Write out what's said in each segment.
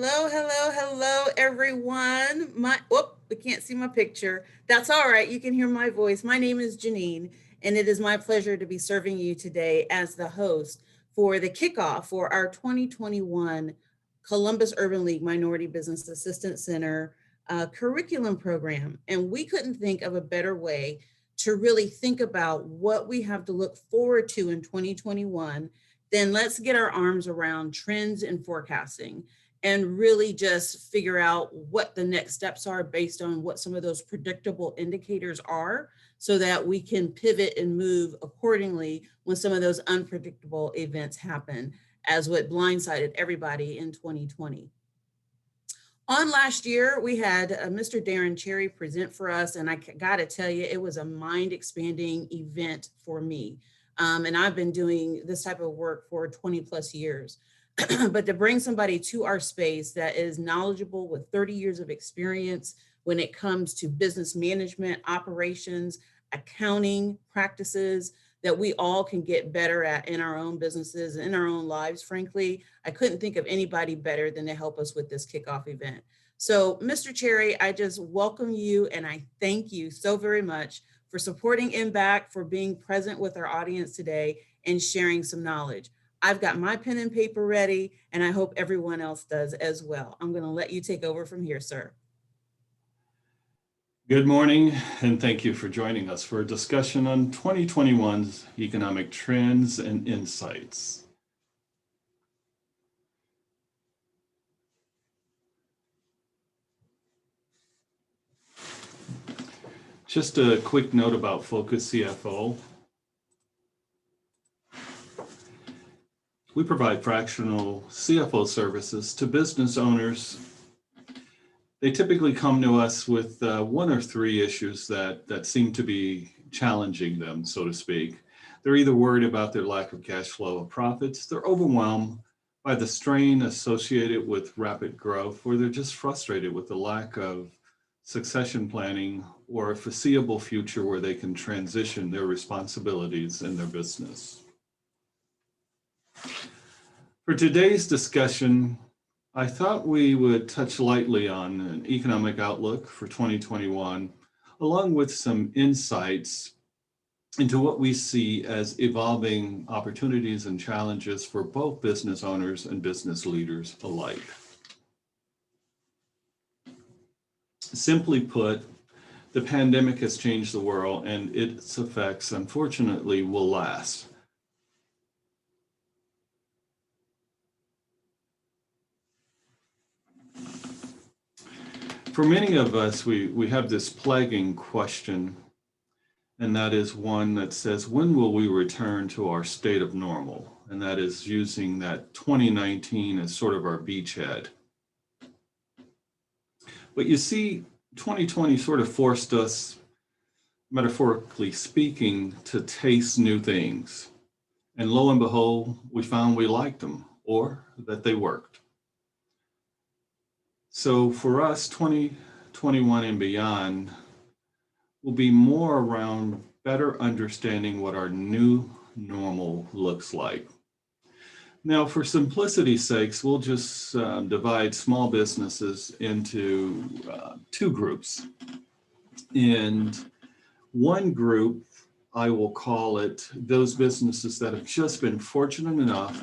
Hello, everyone. We can't see my picture. That's all right. You can hear my voice. My name is Janine, and it is my pleasure to be serving you today as the host for the kickoff for our 2021 Columbus Urban League Minority Business Assistance Center curriculum program. And we couldn't think of a better way to really think about what we have to look forward to in 2021. Then let's get our arms around trends and forecasting and really just figure out what the next steps are based on what some of those predictable indicators are so that we can pivot and move accordingly when some of those unpredictable events happen, as what blindsided everybody in 2020. On last year, we had Mr. Darren Cherry present for us, and I got to tell you, it was a mind-expanding event for me. And I've been doing this type of work for 20 plus years. But to bring somebody to our space that is knowledgeable with 30 years of experience when it comes to business management, operations, accounting practices that we all can get better at in our own businesses, in our own lives, frankly, I couldn't think of anybody better than to help us with this kickoff event. So, Mr. Cherry, I just welcome you and I thank you so very much for supporting MBAC, for being present with our audience today and sharing some knowledge. I've got my pen and paper ready, and I hope everyone else does as well. I'm going to let you take over from here, sir. Good morning, and thank you for joining us for a discussion on 2021's economic trends and insights. Just a quick note about FocusCFO. We provide fractional CFO services to business owners. They typically come to us with one or three issues that seem to be challenging them, so to speak. They're either worried about their lack of cash flow or profits, they're overwhelmed by the strain associated with rapid growth, or they're just frustrated with the lack of succession planning or a foreseeable future where they can transition their responsibilities in their business. For today's discussion, I thought we would touch lightly on an economic outlook for 2021, along with some insights into what we see as evolving opportunities and challenges for both business owners and business leaders alike. Simply put, the pandemic has changed the world and its effects, unfortunately, will last. For many of us, we have this plaguing question, and that is one that says, when will we return to our state of normal? And that is using that 2019 as sort of our beachhead. But you see, 2020 sort of forced us, metaphorically speaking, to taste new things. And lo and behold, we found we liked them or that they worked. So for us, 2021 and beyond will be more around better understanding what our new normal looks like. Now, for simplicity's sakes, we'll just divide small businesses into two groups. And one group, I will call it those businesses that have just been fortunate enough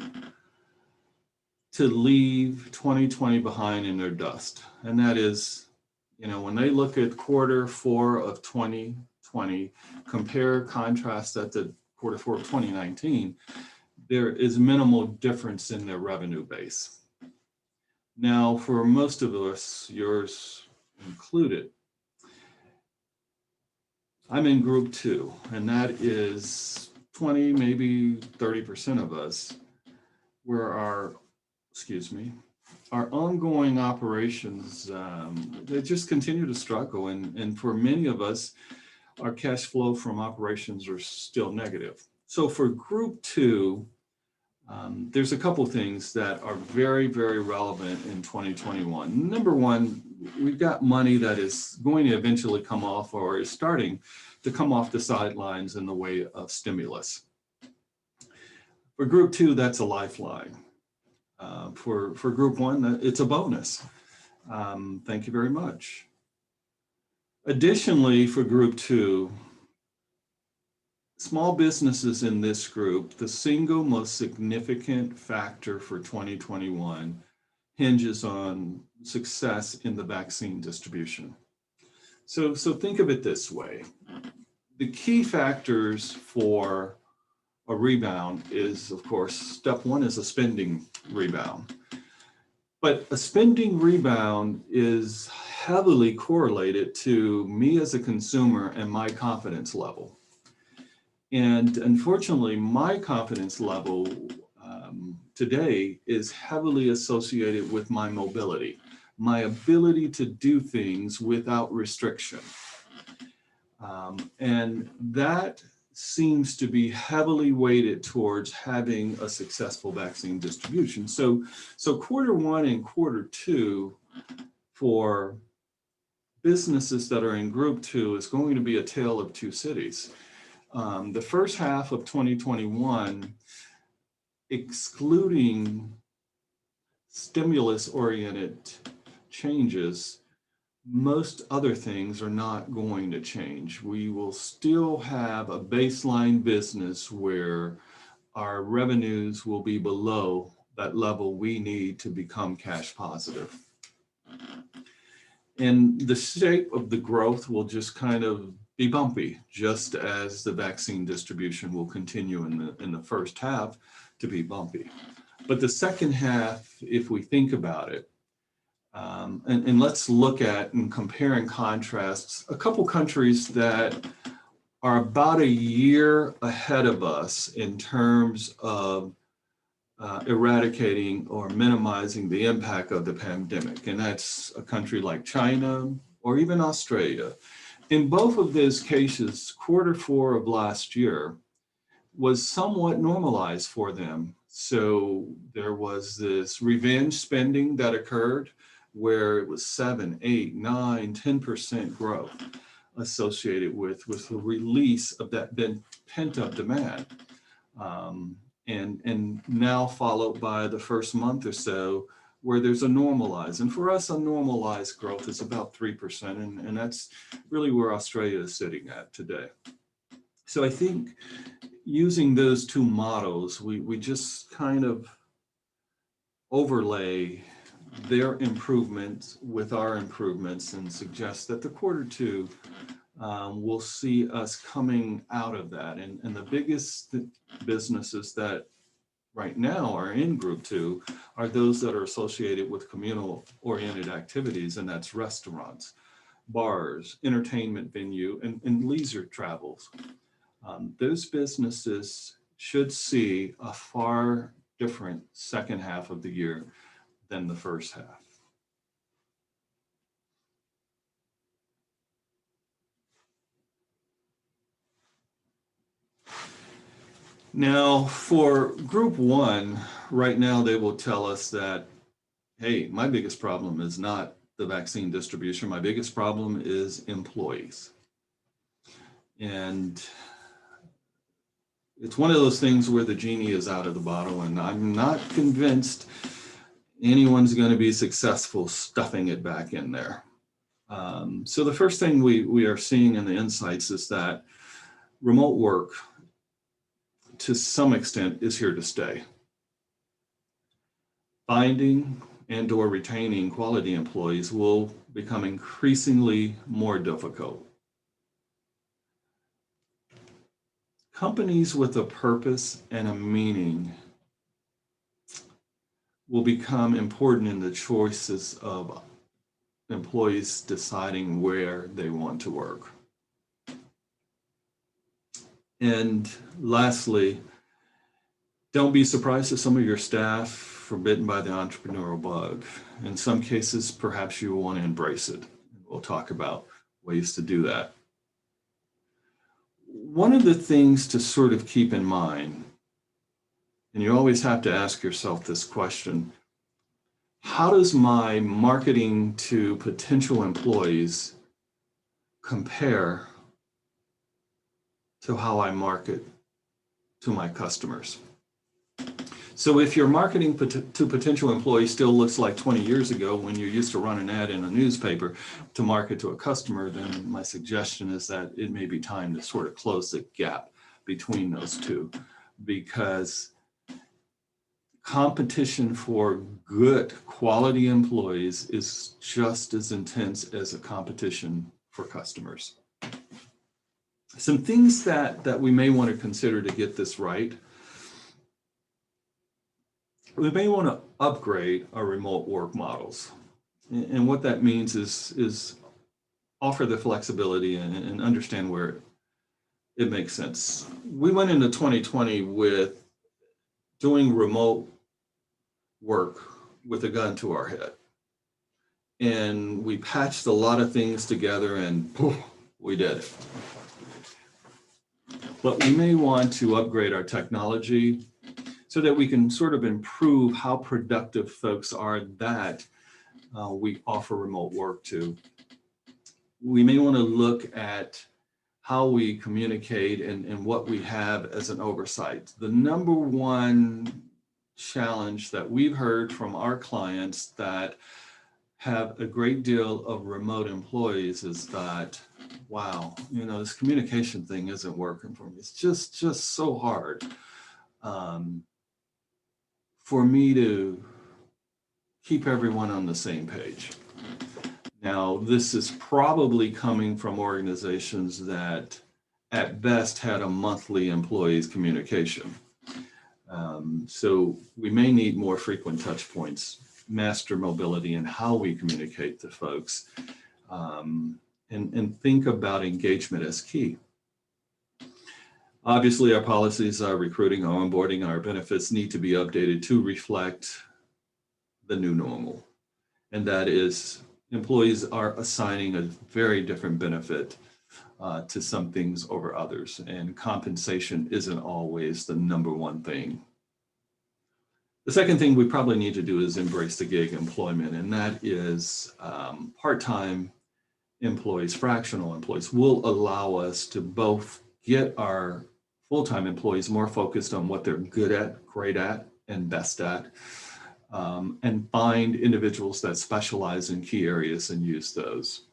to leave 2020 behind in their dust. And that is, when they look at quarter four of 2020, contrast that to quarter four of 2019, there is minimal difference in their revenue base. Now, for most of us, yours included, I'm in group two, and that is 20, maybe 30% of us, where our ongoing operations, they just continue to struggle. And for many of us, our cash flow from operations are still negative. So for group two, there's a couple things that are very, very relevant in 2021. Number one, we've got money that is going to eventually come off or is starting to come off the sidelines in the way of stimulus. For group two, that's a lifeline. For group one, it's a bonus. Thank you very much. Additionally, for group two, small businesses in this group, the single most significant factor for 2021 hinges on success in the vaccine distribution. So think of it this way. The key factors for a rebound is, of course, step one is a spending rebound. But a spending rebound is heavily correlated to me as a consumer and my confidence level. And unfortunately, my confidence level today is heavily associated with my mobility, my ability to do things without restriction. And that seems to be heavily weighted towards having a successful vaccine distribution. So quarter one and quarter two for businesses that are in group two is going to be a tale of two cities. The first half of 2021, excluding stimulus-oriented changes, most other things are not going to change. We will still have a baseline business where our revenues will be below that level we need to become cash positive. And the shape of the growth will just kind of be bumpy, just as the vaccine distribution will continue in the first half to be bumpy. But the second half, if we think about it, and let's look at and compare and contrast a couple countries that are about a year ahead of us in terms of eradicating or minimizing the impact of the pandemic. And that's a country like China or even Australia. In both of those cases, quarter four of last year was somewhat normalized for them. So there was this revenge spending that occurred where it was 7, 8, 9, 10% growth associated with the release of that pent-up demand. And now followed by the first month or so where there's a normalized. And for us, a normalized growth is about 3%. And that's really where Australia is sitting at today. So I think using those two models, we just kind of overlay their improvements with our improvements and suggest that the quarter two will see us coming out of that. And the biggest businesses that right now are in group two are those that are associated with communal oriented activities, and that's restaurants, bars, entertainment venue, and leisure travels. Those businesses should see a far different second half of the year than the first half. Now, for group one, right now they will tell us that, hey, my biggest problem is not the vaccine distribution. My biggest problem is employees. And it's one of those things where the genie is out of the bottle, and I'm not convinced anyone's going to be successful stuffing it back in there. So the first thing we are seeing in the insights is that remote work, to some extent, is here to stay. Finding and or retaining quality employees will become increasingly more difficult. Companies with a purpose and a meaning will become important in the choices of employees deciding where they want to work. And lastly, don't be surprised if some of your staff are bitten by the entrepreneurial bug. In some cases, perhaps you will want to embrace it. We'll talk about ways to do that. One of the things to sort of keep in mind, and you always have to ask yourself this question, how does my marketing to potential employees compare to how I market to my customers? So if your marketing to potential employees still looks like 20 years ago when you used to run an ad in a newspaper to market to a customer, then my suggestion is that it may be time to sort of close the gap between those two, because competition for good quality employees is just as intense as a competition for customers. Some things that we may want to consider to get this right. We may want to upgrade our remote work models. And what that means is offer the flexibility and understand where it makes sense. We went into 2020 with doing remote work with a gun to our head. And we patched a lot of things together and poof, we did it. But we may want to upgrade our technology so that we can sort of improve how productive folks are that we offer remote work to. We may want to look at how we communicate and what we have as an oversight. The number one challenge that we've heard from our clients that have a great deal of remote employees is that, wow, this communication thing isn't working for me. It's just so hard for me to keep everyone on the same page. Now, this is probably coming from organizations that at best had a monthly employees communication. So we may need more frequent touch points, master mobility in how we communicate to folks, and think about engagement as key. Obviously, our policies, our recruiting, our onboarding, our benefits need to be updated to reflect the new normal. And that is, employees are assigning a very different benefit to some things over others, and compensation isn't always the number one thing. The second thing we probably need to do is embrace the gig employment, and that is part-time employees, fractional employees will allow us to both get our full-time employees more focused on what they're good at, great at, and best at, and find individuals that specialize in key areas and use those.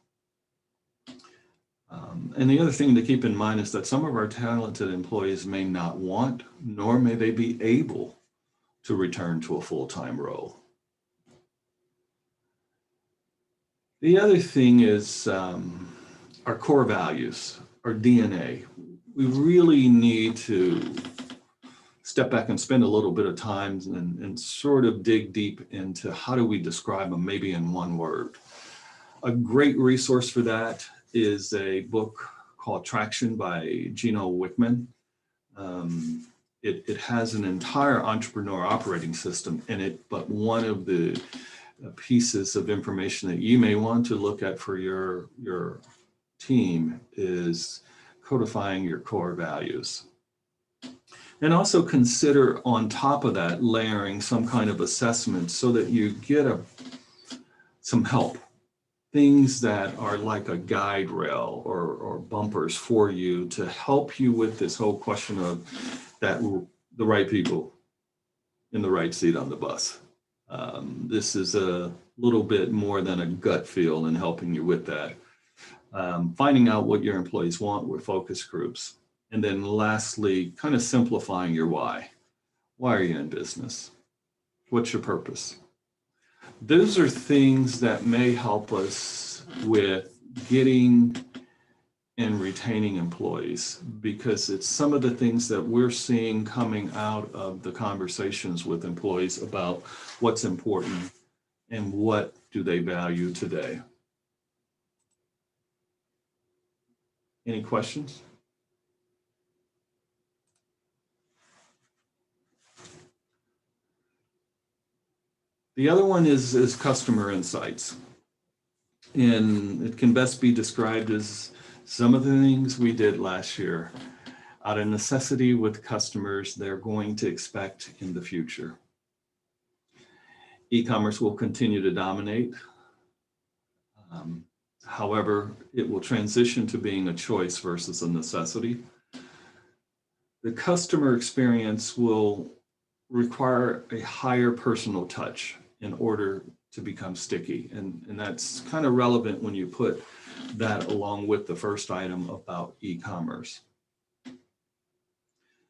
And the other thing to keep in mind is that some of our talented employees may not want, nor may they be able to return to a full-time role. The other thing is our core values, our DNA. We really need to step back and spend a little bit of time and sort of dig deep into how do we describe them, maybe in one word. A great resource for that is a book called Traction by Gino Wickman. It has an entire entrepreneur operating system in it, but one of the pieces of information that you may want to look at for your team is codifying your core values. And also consider on top of that layering some kind of assessment so that you get some help. Things that are like a guide rail or bumpers for you to help you with this whole question of that the right people in the right seat on the bus. This is a little bit more than a gut feel in helping you with that. Finding out what your employees want with focus groups. And then lastly, kind of simplifying your why. Why are you in business? What's your purpose? Those are things that may help us with getting and retaining employees, because it's some of the things that we're seeing coming out of the conversations with employees about what's important and what do they value today. Any questions? The other one is customer insights. And it can best be described as some of the things we did last year out of necessity with customers they're going to expect in the future. E-commerce will continue to dominate. However, it will transition to being a choice versus a necessity. The customer experience will require a higher personal touch in order to become sticky. And that's kind of relevant when you put that along with the first item about e-commerce.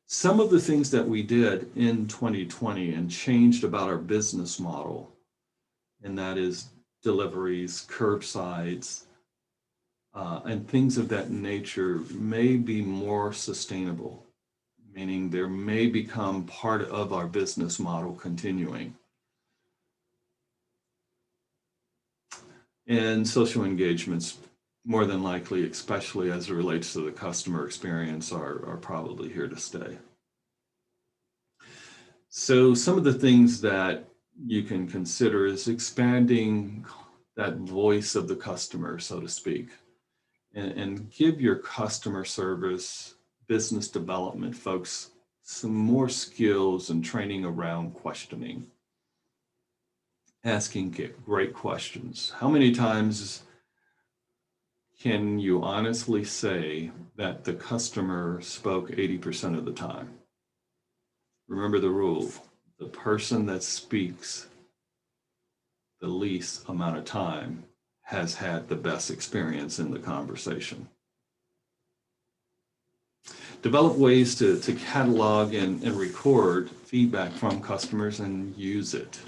Some of the things that we did in 2020 and changed about our business model, and that is deliveries, curbsides, and things of that nature may be more sustainable, meaning there may become part of our business model continuing. And social engagements, more than likely, especially as it relates to the customer experience, are probably here to stay. So some of the things that you can consider is expanding that voice of the customer, so to speak, and give your customer service, business development folks some more skills and training around questioning, asking great questions. How many times can you honestly say that the customer spoke 80% of the time? Remember the rule, the person that speaks the least amount of time has had the best experience in the conversation. Develop ways to catalog and record feedback from customers and use it.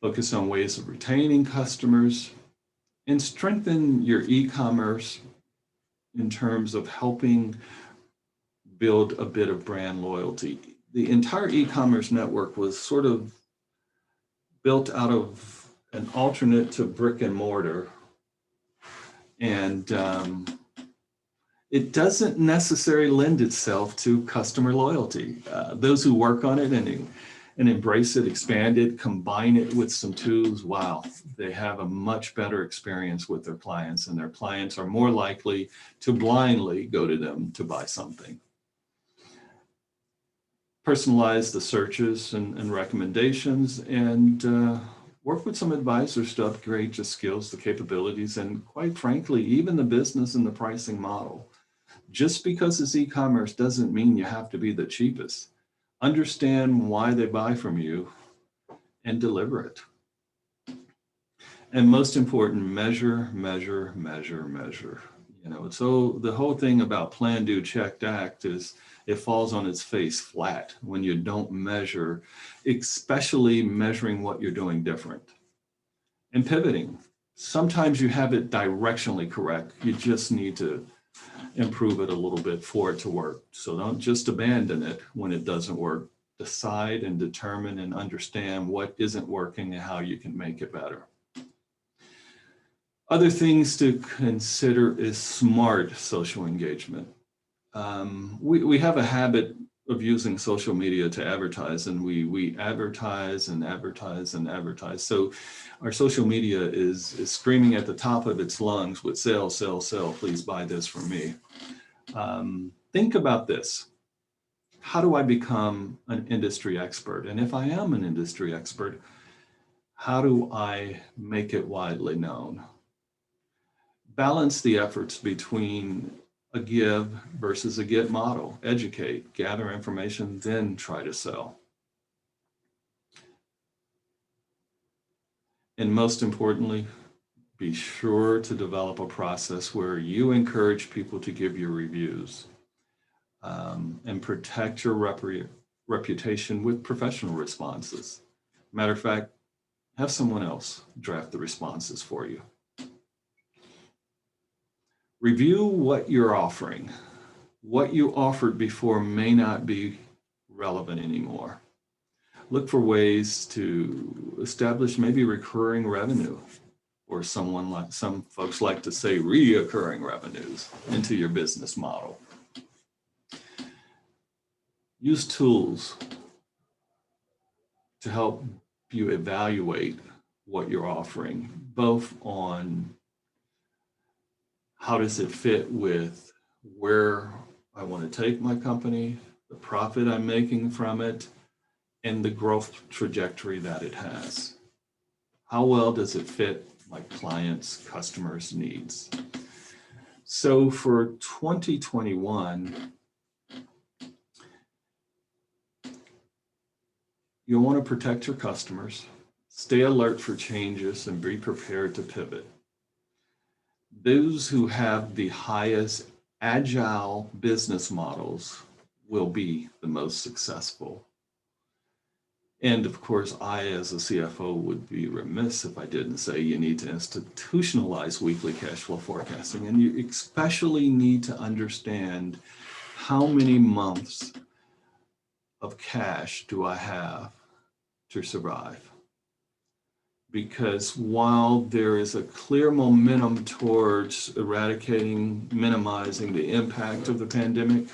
Focus on ways of retaining customers and strengthen your e-commerce in terms of helping build a bit of brand loyalty. The entire e-commerce network was sort of built out of an alternate to brick and mortar. And it doesn't necessarily lend itself to customer loyalty. Those who work on it and embrace it, expand it, combine it with some tools, wow, they have a much better experience with their clients, and their clients are more likely to blindly go to them to buy something. Personalize the searches and recommendations, and work with some advisors to upgrade the skills, the capabilities, and quite frankly, even the business and the pricing model. Just because it's e-commerce doesn't mean you have to be the cheapest. Understand why they buy from you and deliver it. And most important, measure, measure, measure, measure. So the whole thing about plan, do, check, act is it falls on its face flat when you don't measure, especially measuring what you're doing different. And pivoting. Sometimes you have it directionally correct. You just need to improve it a little bit for it to work. So don't just abandon it when it doesn't work. Decide and determine and understand what isn't working and how you can make it better. Other things to consider is smart social engagement. We have a habit of using social media to advertise, and we advertise and advertise and advertise. So our social media is screaming at the top of its lungs with sell, sell, sell, please buy this from me. Think about this. How do I become an industry expert? And if I am an industry expert, how do I make it widely known? Balance the efforts between a give versus a get model. Educate, gather information, then try to sell. And most importantly, be sure to develop a process where you encourage people to give you reviews, and protect your reputation with professional responses. Matter of fact, have someone else draft the responses for you. Review what you're offering. What you offered before may not be relevant anymore. Look for ways to establish maybe recurring revenue, or some folks like to say reoccurring revenues into your business model. Use tools to help you evaluate what you're offering, both on how does it fit with where I want to take my company, the profit I'm making from it, and the growth trajectory that it has. How well does it fit my clients' customers' needs? So for 2021, You'll want to protect your customers, stay alert for changes, and be prepared to pivot. Those who have the highest agile business models will be the most successful. And of course, I, as a CFO, would be remiss if I didn't say you need to institutionalize weekly cash flow forecasting. And you especially need to understand how many months of cash do I have to survive? Because while there is a clear momentum towards eradicating, minimizing the impact of the pandemic,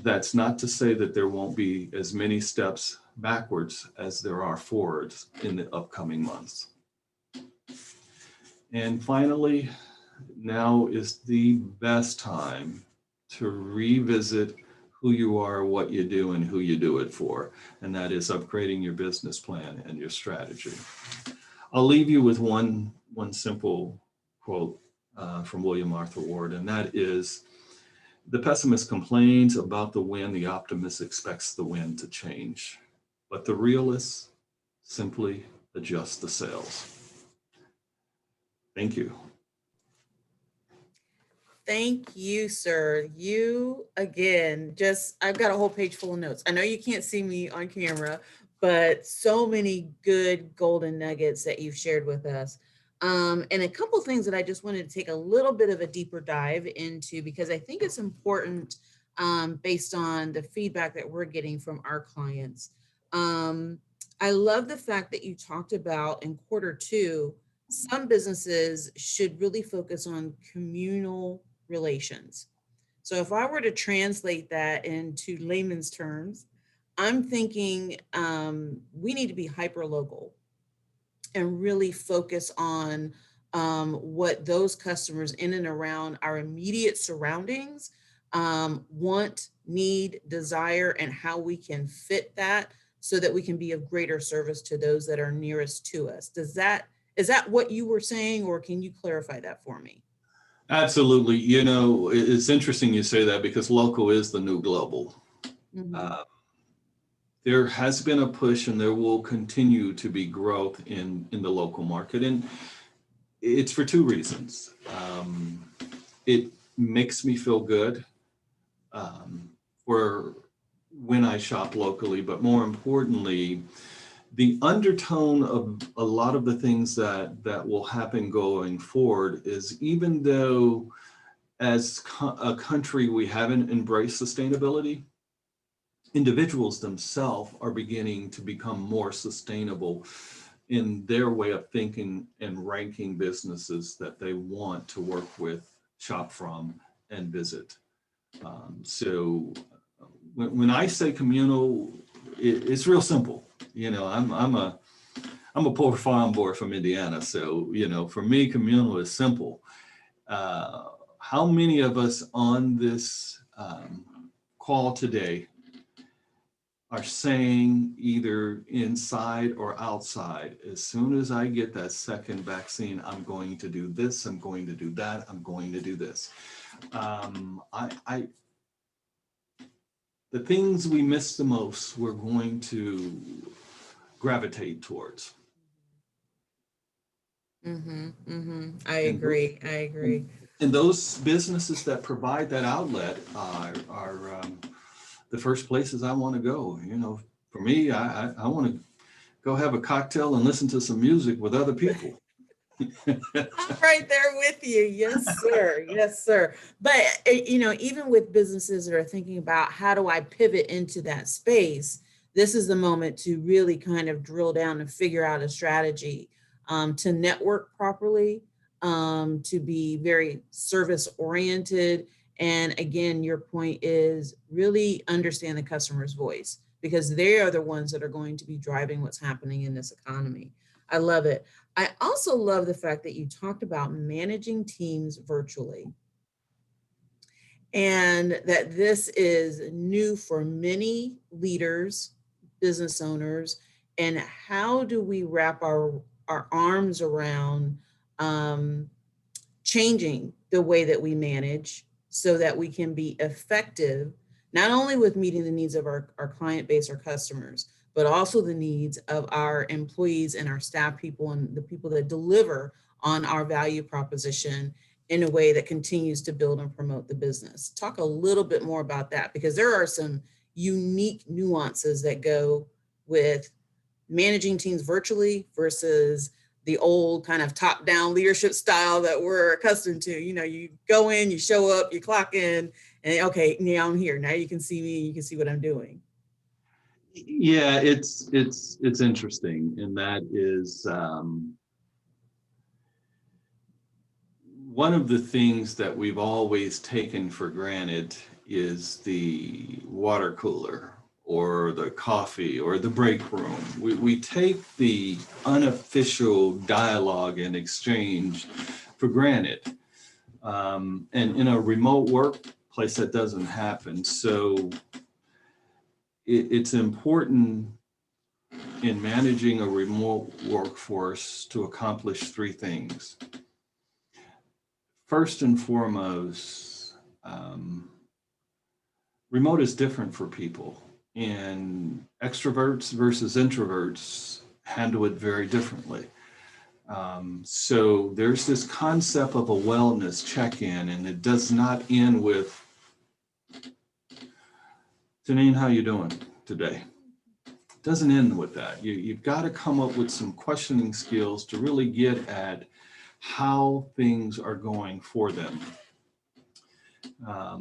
that's not to say that there won't be as many steps backwards as there are forwards in the upcoming months. And finally, now is the best time to revisit who you are, what you do, and who you do it for. And that is upgrading your business plan and your strategy. I'll leave you with one simple quote from William Arthur Ward, and that is, the pessimist complains about the wind, the optimist expects the wind to change, but the realist simply adjusts the sails. Thank you. Thank you, sir. You again, I've got a whole page full of notes. I know you can't see me on camera, but so many good golden nuggets that you've shared with us. And a couple things that I just wanted to take a little bit of a deeper dive into, because I think it's important based on the feedback that we're getting from our clients. I love the fact that you talked about in Q2, some businesses should really focus on communal relations. So if I were to translate that into layman's terms, I'm thinking we need to be hyper local and really focus on what those customers in and around our immediate surroundings want, need, desire, and how we can fit that so that we can be of greater service to those that are nearest to us. Is that what you were saying, or can you clarify that for me? Absolutely. You know, it's interesting you say that because local is the new global. Mm-hmm. There has been a push and there will continue to be growth in the local market. And it's for two reasons. It makes me feel good for when I shop locally, but more importantly, the undertone of a lot of the things that will happen going forward is, even though as a country we haven't embraced sustainability, individuals themselves are beginning to become more sustainable in their way of thinking and ranking businesses that they want to work with, shop from, and visit. So when I say communal, it's real simple. You know, I'm a poor farm boy from Indiana, so you know, for me, communal is simple. How many of us on this call today are saying, either inside or outside, as soon as I get that second vaccine, I'm going to do this, I'm going to do that, I'm going to do this. The things we miss the most, we're going to gravitate towards. Mm-hmm, mm-hmm. I And agree. I agree. and those businesses that provide that outlet are the first places I want to go. You know, for me, I want to go have a cocktail and listen to some music with other people. I'm right there with you. Yes, sir. Yes, sir. But, you know, even with businesses that are thinking about how do I pivot into that space, this is the moment to really kind of drill down and figure out a strategy to network properly, to be very service oriented. And again, your point is really understand the customer's voice, because they are the ones that are going to be driving what's happening in this economy. I love it. I also love the fact that you talked about managing teams virtually, and that this is new for many leaders, business owners, and how do we wrap our arms around changing the way that we manage so that we can be effective, not only with meeting the needs of our client base, our customers, but also the needs of our employees and our staff people and the people that deliver on our value proposition in a way that continues to build and promote the business. Talk a little bit more about that, because there are some unique nuances that go with managing teams virtually versus the old kind of top-down leadership style that we're accustomed to. You know, you go in, you show up, you clock in, and okay, now I'm here. Now you can see me, you can see what I'm doing. Yeah, it's interesting, and that is one of the things that we've always taken for granted is the water cooler or the coffee or the break room. We take the unofficial dialogue and exchange for granted. And in a remote workplace, that doesn't happen. So it's important in managing a remote workforce to accomplish three things. First and foremost, remote is different for people, and extroverts versus introverts handle it very differently. So there's this concept of a wellness check-in, and it does not end with, Janine, how you doing today? It doesn't end with that. You've got to come up with some questioning skills to really get at how things are going for them.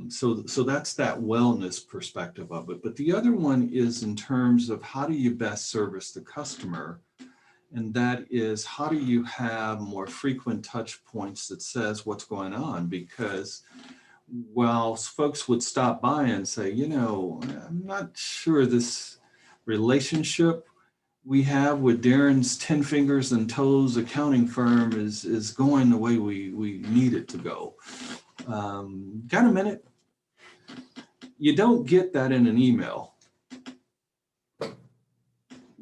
So that's that wellness perspective of it. But the other one is in terms of how do you best service the customer? And that is, how do you have more frequent touch points that says what's going on? Because while folks would stop by and say, you know, I'm not sure this relationship we have with Darren's 10 fingers and toes accounting firm is going the way we need it to go. Got a minute? You don't get that in an email.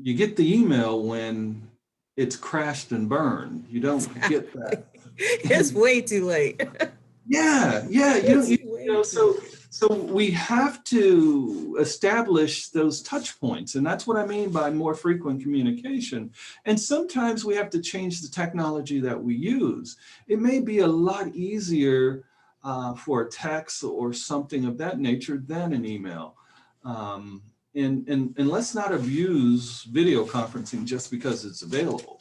You get the email when it's crashed and burned. You don't get that. It's way too late. Yeah. So we have to establish those touch points, and that's what I mean by more frequent communication. And sometimes we have to change the technology that we use. It may be a lot easier for a text or something of that nature than an email. And let's not abuse video conferencing just because it's available.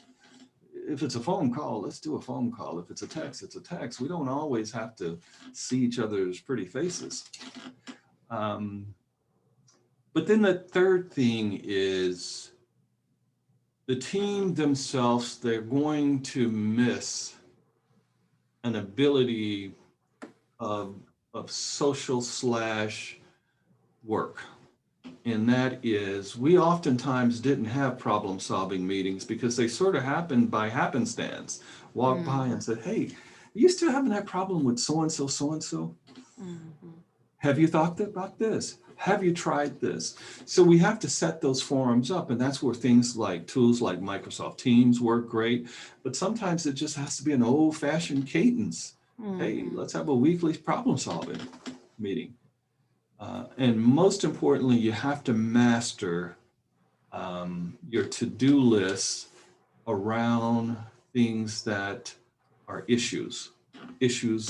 If it's a phone call, let's do a phone call. If it's a text, it's a text. We don't always have to see each other's pretty faces. But then the third thing is the team themselves, they're going to miss an ability of social / work. And that is, we oftentimes didn't have problem solving meetings because they sort of happened by happenstance. Walked by and said, hey, are you still having that problem with so-and-so, so-and-so? Have you thought about this? Have you tried this? So we have to set those forums up, and that's where things like tools like Microsoft Teams work great, but sometimes it just has to be an old-fashioned cadence. Hey, let's have a weekly problem solving meeting. And most importantly, you have to master your to-do list around things that are issues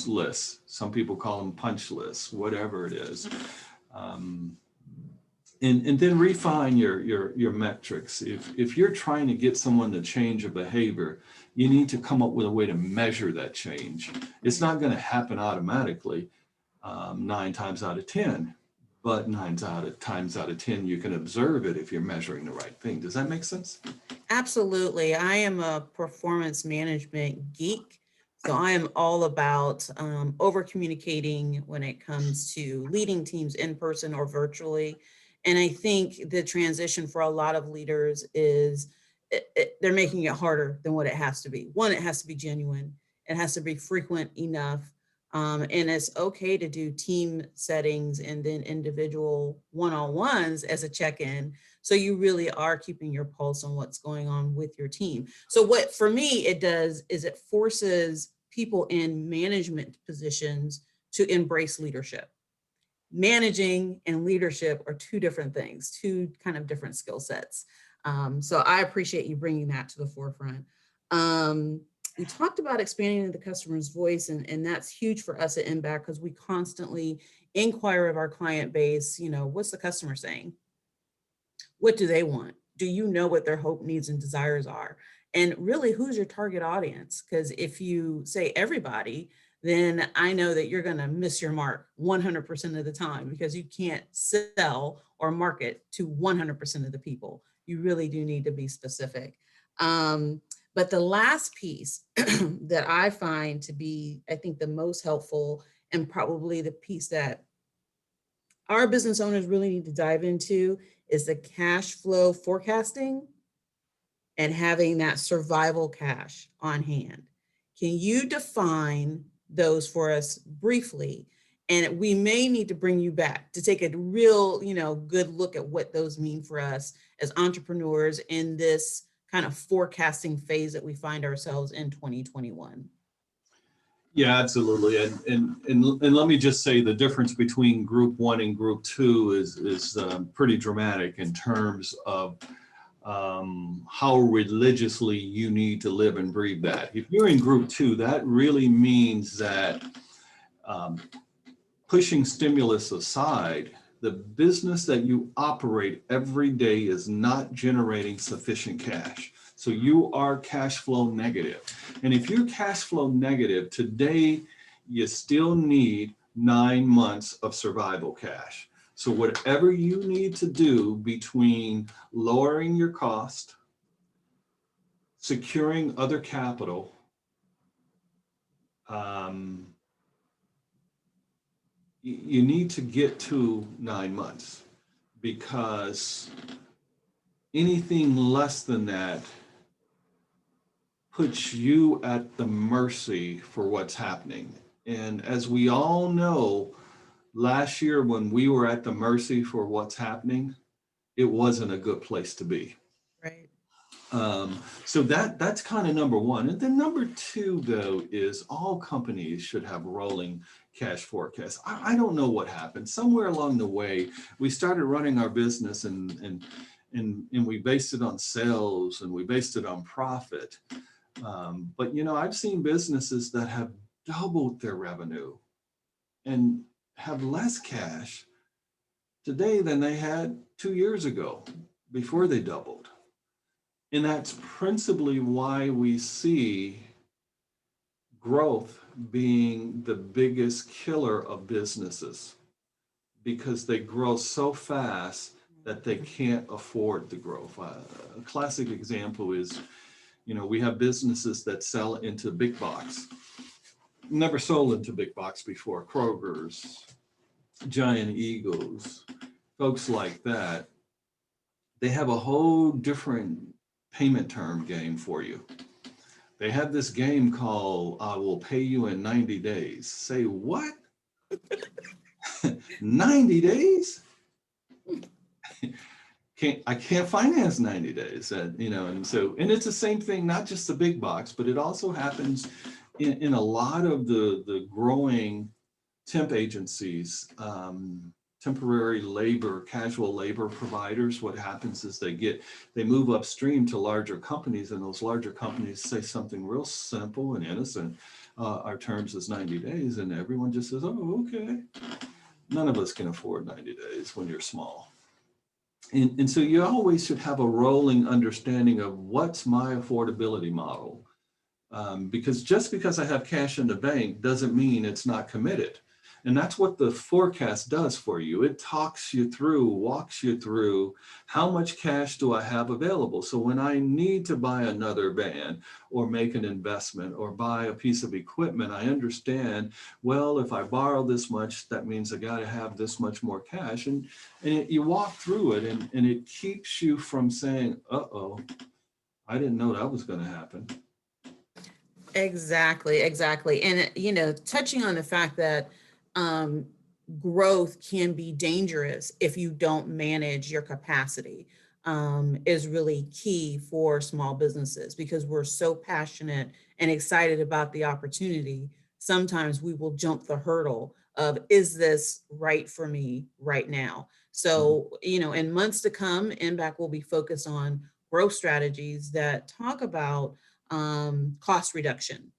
lists. Some people call them punch lists, whatever it is. And then refine your metrics. If you're trying to get someone to change a behavior, you need to come up with a way to measure that change. It's not going to happen automatically 9 times out of 10. But 9 times out of 10, you can observe it if you're measuring the right thing. Does that make sense? Absolutely. I am a performance management geek. So I am all about over communicating when it comes to leading teams in person or virtually. And I think the transition for a lot of leaders is they're making it harder than what it has to be. One, it has to be genuine. It has to be frequent enough. And it's okay to do team settings and then individual one-on-ones as a check-in. So you really are keeping your pulse on what's going on with your team. So what for me it does is it forces people in management positions to embrace leadership. managing and leadership are two different things, two kind of different skill sets. So I appreciate you bringing that to the forefront. We talked about expanding the customer's voice, and that's huge for us at Impact because we constantly inquire of our client base, what's the customer saying? What do they want? Do you know what their hope, needs, and desires are? And really, who's your target audience? Because if you say everybody, then I know that you're going to miss your mark 100% of the time because you can't sell or market to 100% of the people. You really do need to be specific. But the last piece that I find to be, I think, the most helpful and probably the piece that our business owners really need to dive into is the cash flow forecasting and having that survival cash on hand. Can you define those for us briefly? And we may need to bring you back to take a real, good look at what those mean for us as entrepreneurs in this kind of forecasting phase that we find ourselves in 2021. Yeah, absolutely. And let me just say the difference between group one and group two is pretty dramatic in terms of how religiously you need to live and breathe that. If you're in group two, that really means that pushing stimulus aside, the business that you operate every day is not generating sufficient cash. So you are cash flow negative. And if you're cash flow negative today, you still need 9 months of survival cash. So whatever you need to do between lowering your cost, securing other capital, you need to get to 9 months, because anything less than that puts you at the mercy for what's happening. And as we all know, last year when we were at the mercy for what's happening, it wasn't a good place to be. Right. So that's kind of number one. And then number two, though, is all companies should have rolling cash forecasts. I don't know what happened. Somewhere along the way, we started running our business and we based it on sales and we based it on profit. But I've seen businesses that have doubled their revenue and have less cash today than they had 2 years ago before they doubled. And that's principally why we see growth being the biggest killer of businesses, because they grow so fast that they can't afford the growth. A classic example is, we have businesses that sell into big box. Never sold into big box before. Kroger's, Giant Eagles, folks like that. They have a whole different payment term game for you. They have this game called I will pay you in 90 days. Say what? 90 days? I can't finance 90 days. And it's the same thing, not just the big box, but it also happens in a lot of the growing temp agencies, temporary labor, casual labor providers. What happens is they move upstream to larger companies, and those larger companies say something real simple and innocent. Our terms is 90 days, and everyone just says, oh, okay. None of us can afford 90 days when you're small. And so you always should have a rolling understanding of what's my affordability model. Because just because I have cash in the bank doesn't mean it's not committed. And that's what the forecast does for you. It walks you through how much cash do I have available. So when I need to buy another van or make an investment or buy a piece of equipment, I understand, well, if I borrow this much, that means I got to have this much more cash. And you walk through it, and it keeps you from saying, uh-oh, I didn't know that was going to happen. Exactly. And, touching on the fact that growth can be dangerous if you don't manage your capacity is really key for small businesses, because we're so passionate and excited about the opportunity. sometimes we will jump the hurdle of, is this right for me right now? So, in months to come, NBAC will be focused on growth strategies that talk about cost reduction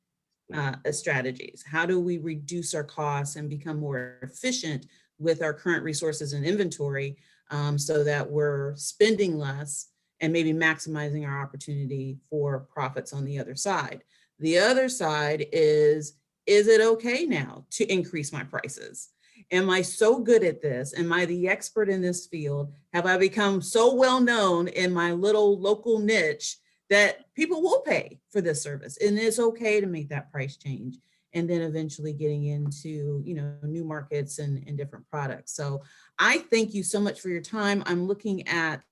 strategies. How do we reduce our costs and become more efficient with our current resources and inventory, so that we're spending less and maybe maximizing our opportunity for profits on the other side? The other side is it okay now to increase my prices? Am I so good at this? Am I the expert in this field? Have I become so well known in my little local niche that people will pay for this service, and it's okay to make that price change? And then eventually getting into, new markets and different products. So I thank you so much for your time. I'm looking at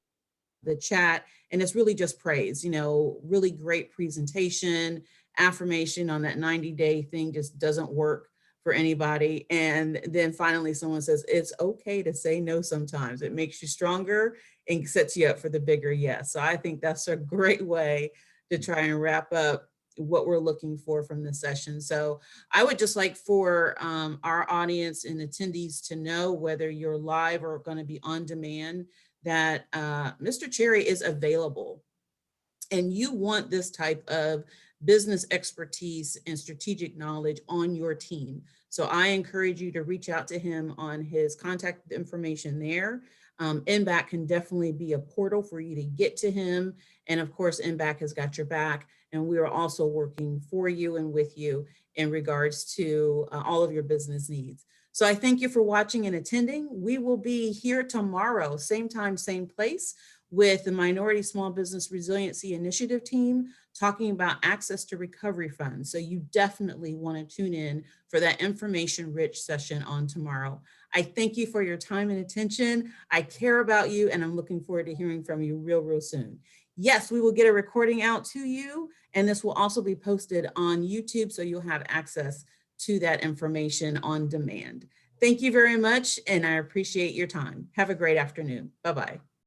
the chat, and it's really just praise, really great presentation, affirmation on that 90-day thing just doesn't work for anybody. And then finally someone says, it's okay to say no sometimes. It makes you stronger and sets you up for the bigger yes. So I think that's a great way to try and wrap up what we're looking for from this session. So I would just like for our audience and attendees to know, whether you're live or going to be on demand, that Mr. Cherry is available, and you want this type of business expertise and strategic knowledge on your team. So I encourage you to reach out to him on his contact information there. NBAC can definitely be a portal for you to get to him. And of course, NBAC has got your back. And we are also working for you and with you in regards to all of your business needs. So I thank you for watching and attending. We will be here tomorrow, same time, same place, with the Minority Small Business Resiliency Initiative team, talking about access to recovery funds. So you definitely want to tune in for that information-rich session on tomorrow. I thank you for your time and attention. I care about you, and I'm looking forward to hearing from you real soon. Yes, we will get a recording out to you, and this will also be posted on YouTube, so you'll have access to that information on demand. Thank you very much, and I appreciate your time. Have a great afternoon. Bye-bye.